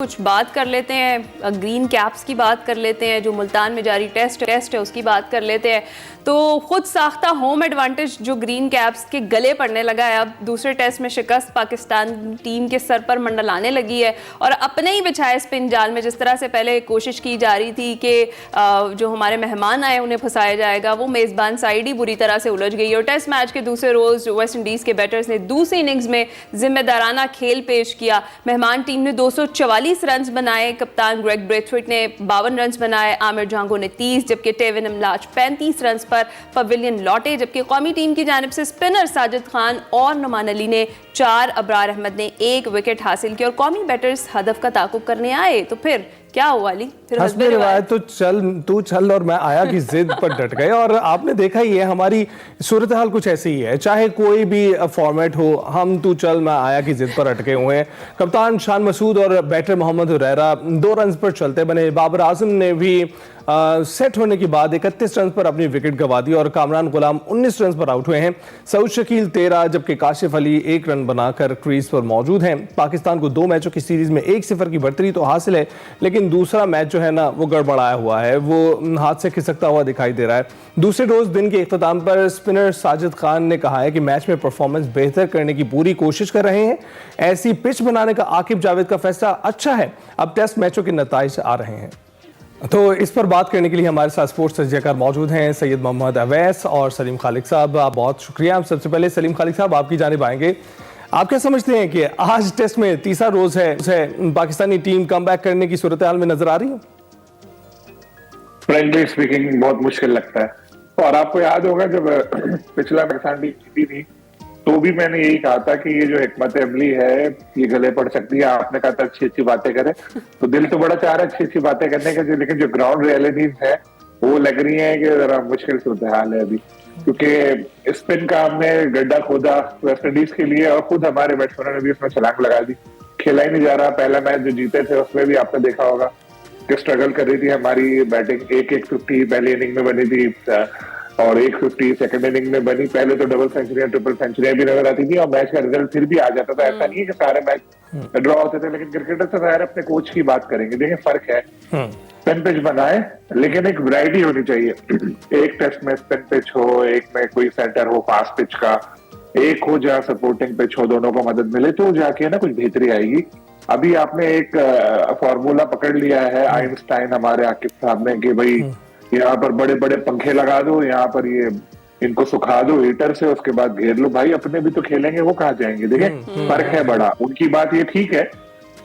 कुछ बात कर लेते हैं, ग्रीन कैप्स की बात कर लेते हैं, जो मुल्तान में जारी टेस्ट है उसकी बात कर लेते हैं। तो खुद साख्ता होम एडवांटेज जो ग्रीन कैप्स के गले पड़ने लगा है, अब दूसरे टेस्ट में शिकस्त पाकिस्तान टीम के सर पर मंडलाने लगी है और अपने ही बिछाए स्पिन जाल में जिस तरह से पहले कोशिश की जा रही थी कि जो हमारे मेहमान आए उन्हें फंसाया जाएगा, वो मेज़बान साइड ही बुरी तरह से उलझ गई। और टेस्ट मैच के दूसरे रोज़ वेस्ट इंडीज़ के बैटर्स ने दूसरी इनिंग्स में जिम्मेदाराना खेल पेश किया। मेहमान टीम ने 244 रन बनाए, कप्तान ग्रेग ब्रेथवेट ने 52 रन बनाए, आमिर जांगो ने 30, जबकि टेविन इमलाज 35 रन पर पवेलियन लौटे। जबकि कौमी टीम की जानिब से स्पिनर साजिद खान और नुमान अली ने 4, अबरार अहमद ने 1 विकेट हासिल किया और कौमी बैटर्स हदफ का ताकुब करने आए। तो फिर क्या हुआ अली? फिर हस्बे रिवायत तो तू चल और मैं आया की जिद पर डट गए। और आपने देखा ही है हमारी सूरत हाल कुछ ऐसी ही है, चाहे कोई भी फॉर्मेट हो, हम तू चल मैं आया की जिद पर अटके हुए हैं। कप्तान शान मसूद और बैटर मोहम्मद हुरैरा 2 रन पर चलते बने। बाबर आजम ने भी सेट होने के बाद 31 रन पर अपनी विकेट गंवा दी और कामरान गुलाम 19 रन पर आउट हुए हैं। सऊद शकील 13 जबकि काशिफ अली 1 रन बनाकर क्रीज पर मौजूद हैं। पाकिस्तान को 2 मैचों की सीरीज में 1-0 की बढ़तरी तो हासिल है, लेकिन दूसरा मैच जो है ना वो गड़बड़ाया हुआ है, वो हाथ से खिसकता हुआ दिखाई दे रहा है। दूसरे रोज दिन के इख्तिताम पर स्पिनर साजिद खान ने कहा है कि मैच में परफॉर्मेंस बेहतर करने की पूरी कोशिश कर रहे हैं। ऐसी पिच बनाने का आकिब जावेद का फैसला अच्छा है, अब टेस्ट मैचों के नताइज आ रहे हैं। तो इस पर बात करने के लिए हमारे साथ स्पोर्ट्स तजज़ियाकार मौजूद हैं, सैयद मोहम्मद अवैस और सलीम खालिक साहब। आप बहुत शुक्रिया। सबसे पहले सलीम खालिक साहब आपकी जानिब आएंगे। आप क्या समझते हैं कि आज टेस्ट में तीसरा रोज है, पाकिस्तानी टीम कमबैक करने की सूरत हाल में नजर आ रही है? फ्रैंकली स्पीकिंग बहुत मुश्किल लगता है। और आपको याद होगा जब पिछला पाकिस्तान टीम जीती थी तो भी मैंने यही कहा था कि ये जो हिकमत अमली है ये गले पड़ सकती है। आपने कहा था अच्छी अच्छी बातें करें, तो दिल तो बड़ा चाह रहा है अच्छी अच्छी बातें करने का, लेकिन जो ग्राउंड रियलिटीज है वो लग रही है कि जरा मुश्किल सूरत हाल है अभी, क्योंकि स्पिन का हमने गड्ढा खोदा वेस्ट इंडीज के लिए और खुद हमारे बैट्समैनों ने भी उसमें छलांग लगा दी। खेला ही नहीं जा रहा। पहला मैच जो जीते थे उसमें भी आपने देखा होगा कि स्ट्रगल कर रही थी हमारी बैटिंग। एक 50 पहली इनिंग में बनी थी और 150 सेकंड इनिंग में बनी। पहले तो डबल सेंचुरियां ट्रिपल सेंचुरियां भी नजर आती थी और मैच का रिजल्ट फिर भी आ जाता था। ऐसा नहीं है कि सारे मैच ड्रॉ होते थे, लेकिन क्रिकेटर से जाहिर अपने कोच की बात करेंगे। देखिए फर्क है, स्पिन पिच बनाए लेकिन एक वैरायटी होनी चाहिए। एक टेस्ट में स्पिन पिच हो, एक में कोई सेंटर हो फास्ट पिच का, एक हो जहाँ सपोर्टिंग पिच हो, दोनों को मदद मिले तो जाके ना कुछ बेहतरी आएगी। अभी आपने एक फॉर्मूला पकड़ लिया है आइंस्टाइन हमारे आकिब साहब ने कि भाई यहाँ पर बड़े बड़े पंखे लगा दो, यहाँ पर ये इनको सुखा दो हीटर से, उसके बाद घेर लो। भाई अपने भी तो खेलेंगे, वो कहाँ जाएंगे? देखें फर्क है बड़ा। उनकी बात ये ठीक है,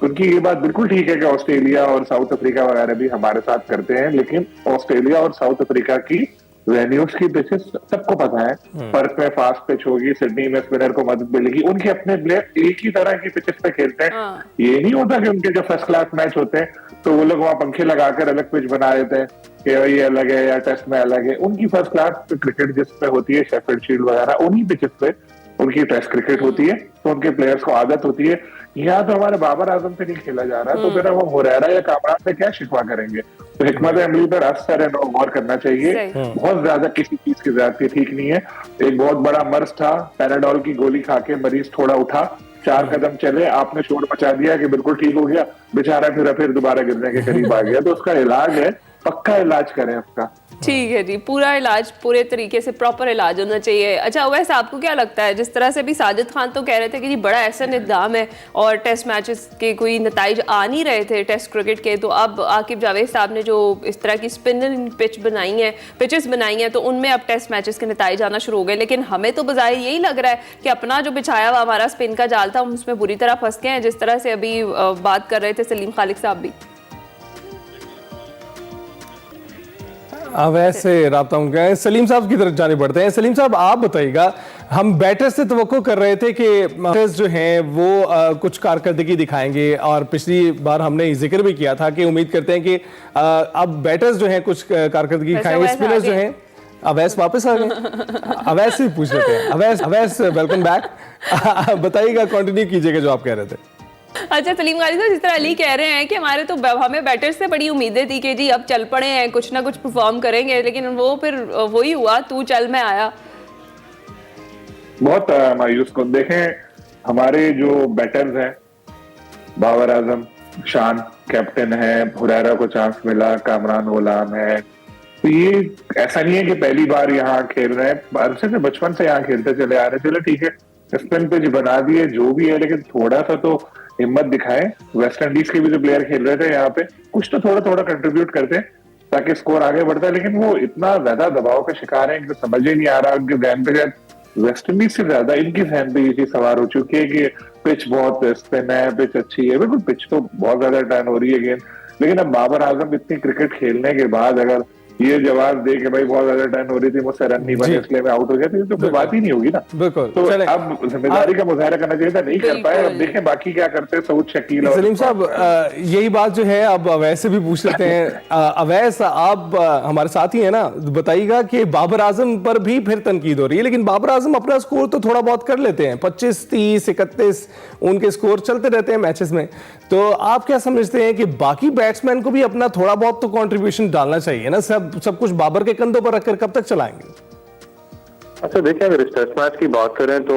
उनकी ये बात बिल्कुल ठीक है कि ऑस्ट्रेलिया और साउथ अफ्रीका वगैरह भी हमारे साथ करते हैं, लेकिन ऑस्ट्रेलिया और साउथ अफ्रीका की वेन्यूज की पिचेस सबको पता है। पर्थ में फास्ट पिच होगी, सिडनी में स्पिनर को मदद मिलेगी। उनके अपने प्लेयर एक ही तरह की पिचेस पे खेलते हैं। ये नहीं होता कि उनके जो फर्स्ट क्लास मैच होते हैं तो वो लोग वहां पंखे लगाकर अलग पिच बना देते हैं कि ये अलग है या टेस्ट में अलग है। उनकी फर्स्ट क्लास क्रिकेट जिस पे होती है, शेफील्ड शील्ड वगैरह, उन्हीं पिचेस पे उनकी टेस्ट क्रिकेट होती है, तो उनके प्लेयर्स को आदत होती है। यहाँ तो हमारे बाबर आजम से नहीं खेला जा रहा, तो फिर वो हुरैरा या कामरान से क्या शिकवा करेंगे? तो हिकमत अमली पर असर है गौर करना चाहिए। बहुत ज्यादा किसी चीज की ज्यादती ठीक नहीं है। एक बहुत बड़ा मर्ज था, पैराडोल की गोली खा के मरीज थोड़ा उठा, 4 कदम चले, आपने शोर मचा दिया कि बिल्कुल ठीक हो गया, बेचारा फिर दोबारा गिरने के करीब आ गया। तो उसका इलाज है, पक्का इलाज करें उसका। ठीक है जी, पूरा इलाज पूरे तरीके से प्रॉपर इलाज होना चाहिए। अच्छा वैसे आपको क्या लगता है, जिस तरह से भी साजिद खान तो कह रहे थे कि जी बड़ा ऐसा निज़ाम है और टेस्ट मैचेस के कोई नताइज आ नहीं रहे थे टेस्ट क्रिकेट के, तो अब आकिब जावेद साहब ने जो इस तरह की स्पिनिंग पिचेस बनाई हैं तो उनमें अब टेस्ट मैचेस के नताइज आना शुरू हो गए। लेकिन हमें तो बजाय यही लग रहा है कि अपना जो बिछाया हुआ हमारा स्पिन का जाल था हम उसमें बुरी तरह फंस गए हैं, जिस तरह से अभी बात कर रहे थे सलीम खालिक साहब भी। वैसे राब्ता गए सलीम साहब की तरफ जाने पड़ते हैं। सलीम साहब आप बताइएगा, हम बैटर से तवक्को कर रहे थे कि बैटर्स जो हैं वो कुछ कारकर्दगी दिखाएंगे और पिछली बार हमने जिक्र भी किया था कि उम्मीद करते हैं कि अब बैटर्स जो हैं कुछ कारकर्दगी दिखाएंगे। स्पिनर्स जो हैं, अवैस वापस आ गए। अवैस से पूछ रहे थे। Awais welcome back. बताइएगा, कंटिन्यू कीजिएगा जो आप कह रहे थे। अच्छा सलीम खालिक साहब, जिस तरह अली कह रहे हैं कि हमारे तो हमें बैटर्स से बड़ी उम्मीदें थी कि जी अब चल पड़े हैं, कुछ ना कुछ परफॉर्म करेंगे, लेकिन वो फिर वही हुआ, तू चल मैं आया। बहुत मायूस को देखें, हमारे जो बैटर्स हैं बाबर आजम, शान कैप्टन है, हुरैरा को चांस मिला, कामरान गुलाम है। तो ये ऐसा नहीं है कि पहली बार यहाँ खेल रहे हैं, अरसे से बचपन से यहाँ खेलते चले आ रहे। चलो ठीक है, स्पिन पिच बना दिए जो भी है, लेकिन थोड़ा सा तो हिम्मत दिखाएं। वेस्ट इंडीज के भी जो प्लेयर खेल रहे थे यहाँ पे, कुछ तो थोड़ा थोड़ा कंट्रीब्यूट करते हैं ताकि स्कोर आगे बढ़ता है। लेकिन वो इतना ज्यादा दबाव का शिकार है कि समझ ही नहीं आ रहा उनके ध्यान पे। वेस्ट इंडीज से ज्यादा इनकी ध्यान पे ये चीज सवार हो चुकी है कि पिच बहुत स्पिन है, पिच अच्छी है। बिल्कुल पिच तो बहुत ज्यादा टर्न हो रही है गेंद, लेकिन अब बाबर आजम इतनी क्रिकेट खेलने के बाद अगर ये जवाब दे के भाई बहुत ज्यादा टर्न हो रही थी, मुझसे रन नहीं बने इसलिए मैं आउट हो गया, तो कोई बात ही नहीं होगी ना। बिल्कुल। तो अब जिम्मेदारी का मुजाहरा करना चाहिए था, नहीं कर पाए। अब देखें बाकी क्या करते हैं सऊद शकील और सलीम साहब, यही बात जो है अब अवैस से भी पूछ लेते हैं। अवैस, आप हमारे साथी हैं ना, बताइएगा कि बाबर आजम पर भी फिर तनकीद हो रही है, लेकिन बाबर आजम अपना स्कोर तो थोड़ा बहुत कर लेते हैं, 25, 30, 31 उनके स्कोर चलते रहते हैं मैचेस में। तो आप क्या समझते हैं कि बाकी बैट्समैन को भी अपना थोड़ा बहुत तो कंट्रीब्यूशन डालना चाहिए ना? सब कुछ बाबर के कंधों पर रखकर कब तक चलाएंगे? अच्छा देखिए, अगर इस टेस्ट मैच की बात करें तो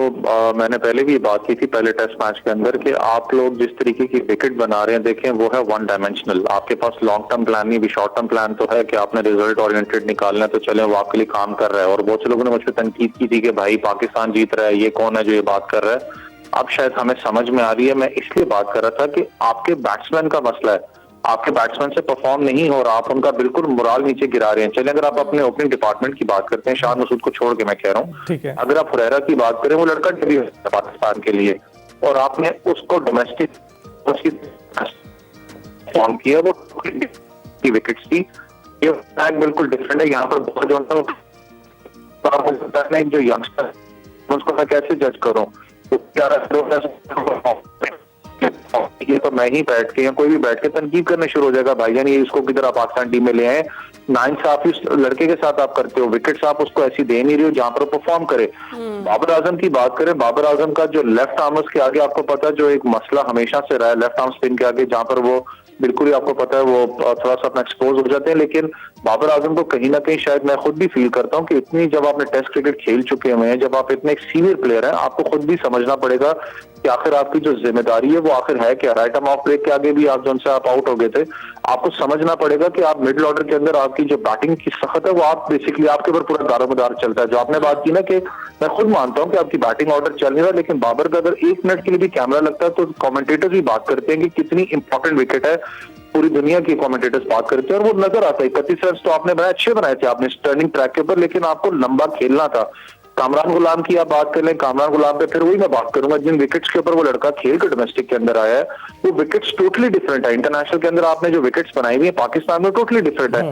मैंने पहले भी बात की थी पहले टेस्ट मैच के अंदर कि आप लोग जिस तरीके की विकेट बना रहे हैं, देखें वो है वन डायमेंशनल। आपके पास लॉन्ग टर्म प्लान नहीं भी, शॉर्ट टर्म प्लान तो है कि आपने रिजल्ट ओरिएंटेड निकालना है, तो चले वो आपके लिए काम कर रहा है। और बहुत से लोगों ने मुझ पर तनकीद की थी कि भाई पाकिस्तान जीत रहा है, ये कौन है जो ये बात कर रहा है। अब शायद हमें समझ में आ रही है। मैं इसलिए बात कर रहा था कि आपके बैट्समैन का मसला है, आपके बैट्समैन से परफॉर्म नहीं हो रहा, आप उनका बिल्कुल मोराल नीचे गिरा रहे हैं। चलिए अगर आप अपने ओपनिंग डिपार्टमेंट की बात करते हैं, शान मसूद को छोड़ के मैं कह रहा हूँ, अगर आप हुरैरा की बात करें, वो लड़का डेब्यू है पाकिस्तान के लिए और आपने उसको डोमेस्टिक फॉर्म किया, वो विकेट्स की, ये बिल्कुल डिफरेंट है। यहाँ पर बहुत जो यंगस्टर उसको मैं कैसे जज करूँ? ये तो मैं ही बैठ के या कोई भी बैठ के तनकीद करने शुरू हो जाएगा, भाईजान ये इसको किधर आप पाकिस्तान टीम में ले आए, नाइंसाफी लड़के के साथ आप करते हो, विकेट्स आप उसको ऐसी दे नहीं रही हो जहां पर परफॉर्म करे। बाबर आजम की बात करें, बाबर आजम का जो लेफ्ट आर्मर्स के आगे आपको पता है जो एक मसला हमेशा से रहा है, लेफ्ट आर्म स्पिन के आगे जहां पर वो बिल्कुल ही आपको पता है वो थोड़ा सा अपना एक्सपोज हो जाते हैं। लेकिन बाबर आजम को कहीं ना कहीं शायद मैं खुद भी फील करता हूँ कि इतनी जब आपने टेस्ट क्रिकेट खेल चुके हुए हैं, जब आप इतने एक सीनियर प्लेयर हैं, आपको खुद भी समझना पड़ेगा कि आखिर आपकी जो जिम्मेदारी है वो आखिर है क्या। राइट आर्म ऑफ ब्रेक के आगे भी आप जो उनसे आप आउट हो गए थे, आपको समझना पड़ेगा कि आप मिडिल ऑर्डर के अंदर आपकी जो बैटिंग की सख्त है वो आप बेसिकली आपके ऊपर पूरा दारोमदार चलता है। जो आपने बात की ना कि मैं खुद मानता हूँ कि आपकी बैटिंग ऑर्डर चल नहीं रहा, लेकिन बाबर का अगर 1 मिनट के लिए भी कैमरा लगता है तो कमेंटेटर्स भी बात करते हैं कि कितनी इंपॉर्टेंट विकेट है, पूरी दुनिया की कमेंटेटर्स बात करते हैं और वो नजर आता है। 31 रन तो आपने बनाए, अच्छे बनाए थे आपने टर्निंग ट्रैक के ऊपर, लेकिन आपको लंबा खेलना था। कामरान गुलाम की आप बात कर लें, कामरान गुलाम पे फिर वही मैं बात करूंगा, जिन विकेट्स के ऊपर वो लड़का खेल के डोमेस्टिक के अंदर आया है वो विकेट्स टोटली डिफरेंट है। इंटरनेशनल के अंदर आपने जो विकेट्स बनाई हुई है पाकिस्तान में टोटली डिफरेंट है।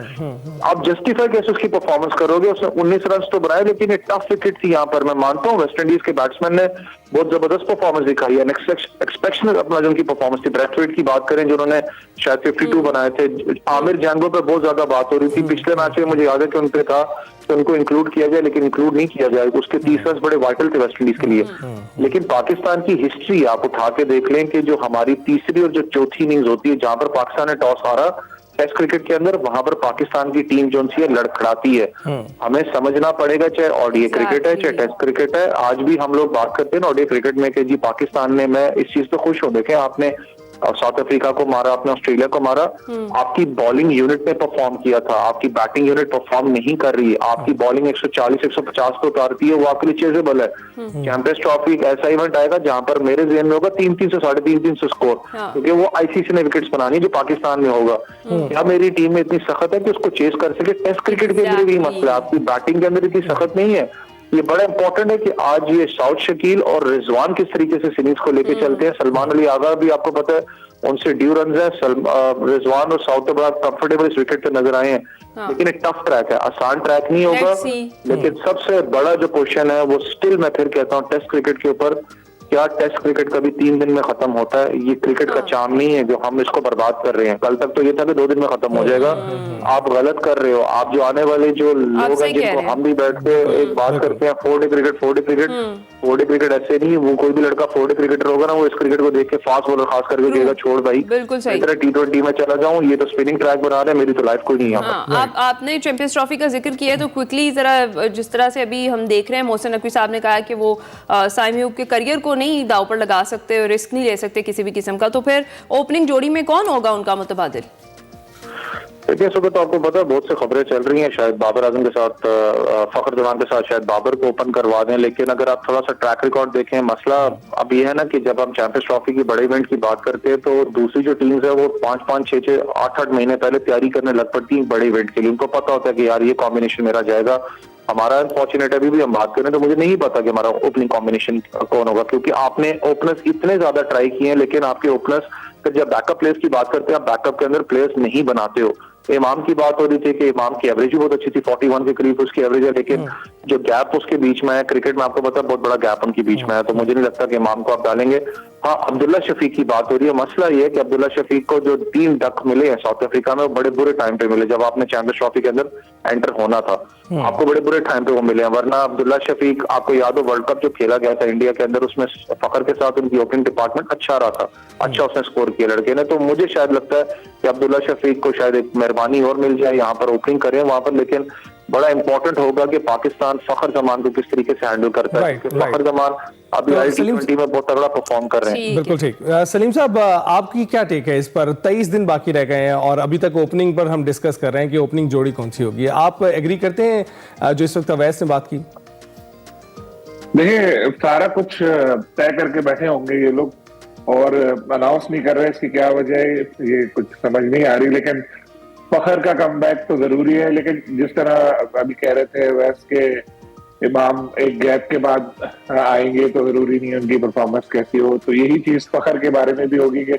आप जस्टिफाई कैसे उसकी परफॉर्मेंस करोगे? उसने 19 रन तो बनाए, लेकिन एक टफ विकेट थी यहाँ पर। मैं मानता हूँ वेस्ट इंडीज के बैट्समैन ने बहुत जबरदस्त परफॉर्मेंस दिखाई है, एक्सपेक्शनल अपना जो उनकी परफॉर्मेंस थी। ब्रैथवेट की बात करें जो उन्होंने शायद 52 बनाए थे। आमिर जैंगो पर बहुत ज्यादा बात हो रही थी पिछले मैच में, मुझे याद है कि उनपे था तो उनको इंक्लूड किया जाए, लेकिन इंक्लूड नहीं किया जाए। उसके 30 रन बड़े वाइटल थे वेस्ट इंडीज के लिए। लेकिन पाकिस्तान की हिस्ट्री आप उठा के देख लें कि जो हमारी तीसरी और जो चौथी इनिंग्स होती है जहां पर पाकिस्तान ने टॉस हारा टेस्ट क्रिकेट के अंदर, वहां पर पाकिस्तान की टीम जो सी है लड़खड़ाती है। हमें समझना पड़ेगा, चाहे ओडीआई क्रिकेट है चाहे टेस्ट क्रिकेट है। आज भी हम लोग बात करते हैं ओडीआई क्रिकेट में कि जी पाकिस्तान ने, मैं इस चीज पे खुश हूं, देखें आपने साउथ अफ्रीका को मारा, आपने ऑस्ट्रेलिया को मारा, आपकी बॉलिंग यूनिट ने परफॉर्म किया था, आपकी बैटिंग यूनिट परफॉर्म नहीं कर रही है। आपकी बॉलिंग 140-150 को उतारती है, वो आपके लिए चेजेबल है। चैंपियंस ट्रॉफी एक ऐसा इवेंट आएगा जहां पर मेरे ज़हन में होगा 300 से 350 स्कोर, क्योंकि वो आईसीसी ने विकेट्स बनानी जो पाकिस्तान में होगा। क्या मेरी टीम में इतनी सख्त है कि उसको चेस कर सके? टेस्ट क्रिकेट के अंदर भी मसला है, आपकी बैटिंग के अंदर इतनी सख्त नहीं है। ये बड़ा इंपॉर्टेंट है कि आज ये साउथ शकील और रिजवान किस तरीके से सीरीज को लेके चलते हैं। सलमान अली आगा भी आपको पता है उनसे ड्यू रन है, रिजवान और साउथ बड़ा कंफर्टेबल इस विकेट पे नजर आए हैं। लेकिन एक टफ ट्रैक है, आसान ट्रैक नहीं होगा। लेकिन सबसे बड़ा जो क्वेश्चन है वो स्टिल मैं फिर कहता हूँ टेस्ट क्रिकेट के ऊपर, क्या टेस्ट क्रिकेट कभी 3 दिन में खत्म होता है? ये क्रिकेट का चार्म नहीं है जो हम इसको बर्बाद कर रहे हैं। कल तक तो ये था कि 2 दिन में खत्म हो जाएगा, आप गलत कर रहे हो। आप जो आने वाले जो लोग हैं जिनको हम भी बैठ के एक बात करते हैं 4 डे क्रिकेट 4 डे क्रिकेट ऐसे नहीं, वो कोई भी लड़का 4 डे क्रिकेटर होगा ना, वो इस क्रिकेट को देख के फास्ट बॉलर खास करके कहेगा छोड़ भाई, बिल्कुल सही। मैं T20 में चला जाऊं, ये तो स्पिनिंग ट्रैक बना रहे हैं, मेरी तो लाइफ कोई नहीं है यहाँ पर। आपने चैंपियंस ट्रॉफी का जिक्र किया तो क्विकली जरा, जिस तरह से अभी हम देख रहे हैं, मोहसिन नकवी साहब ने कहा कि वो साइम अयूब के करियर को नहीं दांव पर लगा सकते, रिस्क नहीं ले सकते किसी भी किस्म का, तो फिर ओपनिंग जोड़ी में कौन होगा उनका मुतबादिल? देखिए इस वक्त आपको पता है बहुत से खबरें चल रही हैं, शायद बाबर आजम के साथ, फखर जमान के साथ शायद बाबर को ओपन करवा दें, लेकिन अगर आप थोड़ा सा ट्रैक रिकॉर्ड देखें, मसला अब ये है ना कि जब हम चैंपियंस ट्रॉफी की बड़े इवेंट की बात करते हैं तो दूसरी जो टीम्स है वो 5-5, 6-6, 8-8 महीने पहले तैयारी करने लग पड़ती है बड़े इवेंट के लिए। उनको पता होता है कि यार ये कॉम्बिनेशन मेरा जाएगा। हमारा अनफॉर्चुनेट अभी भी हम बात करें तो मुझे नहीं पता कि हमारा ओपनिंग कॉम्बिनेशन कौन होगा, क्योंकि आपने ओपनर्स इतने ज्यादा ट्राई किए हैं, लेकिन आपके ओपनर्स फिर जब बैकअप प्लेयर्स की बात करते हैं, आप बैकअप के अंदर प्लेयर्स नहीं बनाते हो। इमाम की बात हो रही थी कि इमाम की एवरेज भी बहुत अच्छी थी, 41 के करीब उसकी एवरेज है, लेकिन जो गैप उसके बीच में है, क्रिकेट में आपको पता है बहुत बड़ा गैप उनके बीच में है, तो मुझे नहीं लगता कि इमाम को आप डालेंगे। हाँ, अब्दुल्ला शफीक की बात हो रही है। मसला ये है कि अब्दुल्ला शफीक को जो 3 डक मिले हैं साउथ अफ्रीका में, वो बड़े बुरे टाइम पे मिले, जब आपने चैंपियंस ट्रॉफी के अंदर एंटर होना था, आपको बड़े बुरे टाइम पे वो मिले हैं। वरना अब्दुल्ला शफीक, आपको याद हो वर्ल्ड कप जो खेला गया था इंडिया के अंदर, उसमें फखर के साथ उनकी ओपनिंग डिपार्टमेंट अच्छा रहा था, अच्छा उसने स्कोर किया लड़के ने। तो मुझे शायद लगता है कि अब्दुल्ला शफीक को शायद एक मेहरबानी और मिल जाए, यहाँ पर ओपनिंग करें वहां पर, लेकिन बड़ा इंपॉर्टेंट होगा कि पाकिस्तान फखर जमान को किस तरीके से हैंडल करता है, क्योंकि फखर जमान अभी T20 में बहुत तगड़ा परफॉर्म कर रहे हैं। बिल्कुल ठीक। सलीम साहब, आपकी क्या टेक है इस पर? 23 दिन बाकी रह गए हैं और अभी तक ओपनिंग पर हम डिस्कस कर रहे हैं कि ओपनिंग जोड़ी कौन सी होगी। आप एग्री करते हैं जो इस वक्त अवैस ने बात की? देखिए सारा कुछ तय करके बैठे होंगे ये लोग और अनाउंस नहीं कर रहे, इसकी क्या वजह है ये कुछ समझ नहीं आ रही। लेकिन फखर का कमबैक तो जरूरी है, लेकिन जिस तरह अभी कह रहे थे वैस के इमाम एक गैप के बाद आएंगे तो जरूरी नहीं है उनकी परफॉर्मेंस कैसी हो। तो यही चीज फखर के बारे में भी होगी कि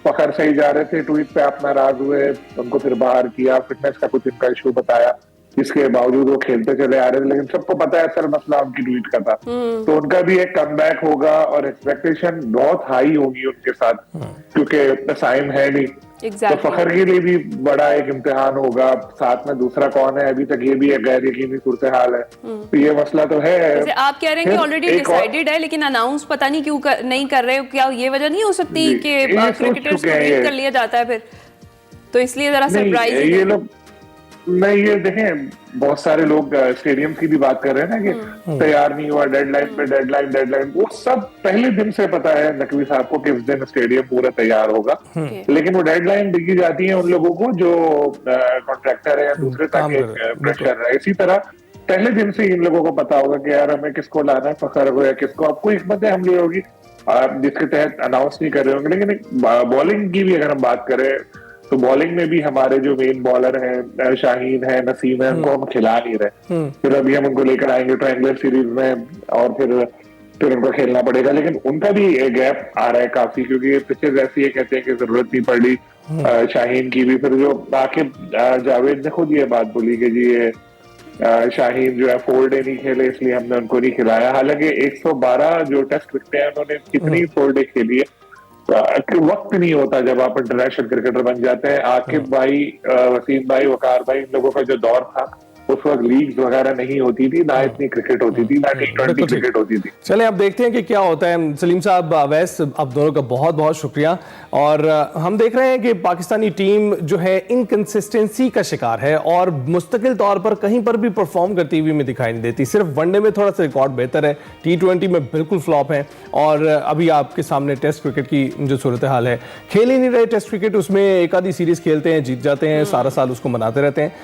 फखर सही जा रहे थे, ट्वीट पे आप नाराज हुए, उनको फिर बाहर किया, फिटनेस का कुछ इनका इशू बताया, इसके बावजूद वो खेलते चले आ रहे थे, लेकिन सबको पता है असल मसला उनकी ट्वीट का था। तो उनका भी एक कमबैक होगा और एक्सपेक्टेशन बहुत हाई होगी उनके साथ, क्योंकि साइम है नहीं। तो फखर के लिए भी बड़ा एक इम्तिहान होगा। साथ में दूसरा कौन है, अभी तक ये भी एक गैर यकीनी सूरत हाल है। तो ये मसला तो है। आप कह रहे हैं कि ऑलरेडी डिसाइडेड है, लेकिन अनाउंस पता नहीं क्यों नहीं कर रहे हो। क्या ये वजह नहीं हो सकती कि क्रिकेटर्स को रीड कर लिया जाता है फिर, तो इसलिए जरा सरप्राइज ये लोग नहीं, ये देखें बहुत सारे लोग स्टेडियम की भी बात कर रहे हैं ना कि तैयार नहीं हुआ, डेडलाइन पे डेडलाइन, वो सब पहले दिन से पता है नकवी साहब को कि इस दिन स्टेडियम पूरा तैयार होगा। लेकिन वो डेडलाइन दी जाती है उन लोगों को जो कॉन्ट्रैक्टर है या दूसरे तक प्रेशर है। इसी तरह पहले दिन से इन लोगों को पता होगा कि यार हमें किसको लाना है, फखर को या किसको। आपको हिकमत हमली होगी जिसके तहत अनाउंस नहीं कर रहे होंगे। लेकिन बॉलिंग की भी अगर हम बात करें तो बॉलिंग में भी हमारे जो मेन बॉलर हैं, शाहीन है, नसीम है, उनको हम खिला नहीं रहे। फिर अभी हम उनको लेकर आएंगे ट्रायंगुलर सीरीज में और फिर उनको खेलना पड़ेगा। लेकिन उनका भी गैप आ रहा है काफी, क्योंकि पिचेज ऐसी है कहते हैं कि जरूरत नहीं पड़ रही शाहीन की भी। फिर जो आखिर जावेद ने खुद ये बात बोली कि जी ये शाहीन जो है 4 डे नहीं खेले इसलिए हमने उनको नहीं खिलाया। हालांकि 112 जो टेस्ट विकेटें हैं उन्होंने कितनी 4 डे खेली है। वक्त नहीं होता जब आप इंटरनेशनल क्रिकेटर बन जाते हैं। आकिब भाई, वसीम भाई, वकार भाई, इन लोगों का जो दौर था उस वक्त लीग्स वगैरह नहीं होती थी, ना इतनी क्रिकेट होती थी, ना T20 क्रिकेट होती थी। चले अब देखते हैं कि क्या होता है। सलीम साहब, अवैस, आप दोनों का बहुत बहुत शुक्रिया। और हम देख रहे हैं कि पाकिस्तानी टीम जो है इनकंसिस्टेंसी का शिकार है और मुस्तकिल तौर पर कहीं पर भी परफॉर्म करती हुई में दिखाई नहीं देती। सिर्फ वनडे में थोड़ा सा रिकॉर्ड बेहतर है, T20 में बिल्कुल फ्लॉप है। और अभी आपके सामने टेस्ट क्रिकेट की जो सूरत हाल है, खेल ही नहीं रहे टेस्ट क्रिकेट। उसमें एक आधी सीरीज खेलते हैं, जीत जाते हैं, सारा साल उसको मनाते रहते हैं।